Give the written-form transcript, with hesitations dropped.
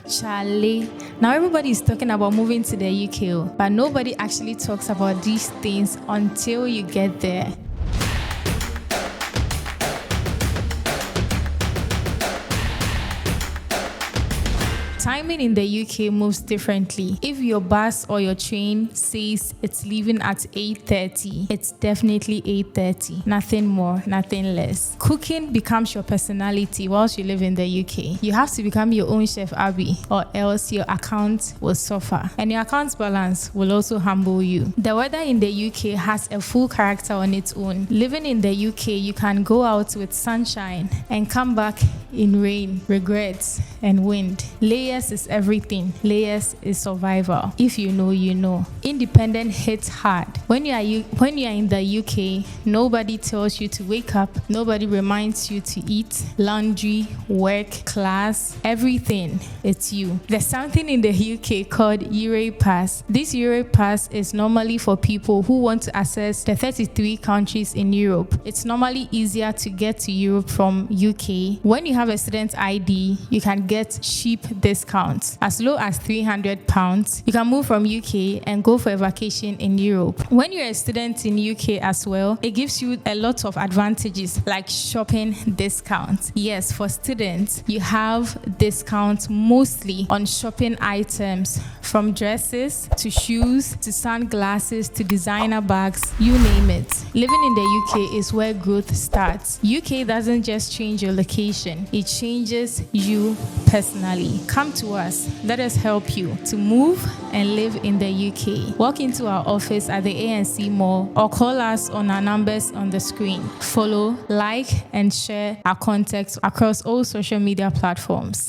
Charlie. Now everybody is talking about moving to the UK, but nobody actually talks about these things until you get there. Timing in the UK moves differently. If your bus or your train says it's leaving at 8:30, it's definitely 8:30. Nothing more, nothing less. Cooking becomes your personality whilst you live in the UK. You have to become your own chef, Abby, or else your account will suffer. And your account balance will also humble you. The weather in the UK has a full character on its own. Living in the UK, you can go out with sunshine and come back in rain, regrets, and wind. Layers is everything. Layers is survival. If you know, you know. Independent hits hard. When you are in the UK, nobody tells you to wake up. Nobody reminds you to eat. Laundry, work, class, everything. It's you. There's something in the UK called Euro Pass. This Euro Pass is normally for people who want to access the 33 countries in Europe. It's normally easier to get to Europe from UK. When you have a student ID, you can get cheap discounts. As low as £300, you can move from UK and go for a vacation in Europe. When you're a student in UK as well, it gives you a lot of advantages like shopping discounts. Yes, for students, you have discounts mostly on shopping items, from dresses to shoes to sunglasses to designer bags, you name it. Living in the UK is where growth starts. UK doesn't just change your location, it changes you personally. Come to us. Let us help you to move and live in the UK. Walk into our office at the ANC Mall or call us on our numbers on the screen. Follow, like, and share our contacts across all social media platforms.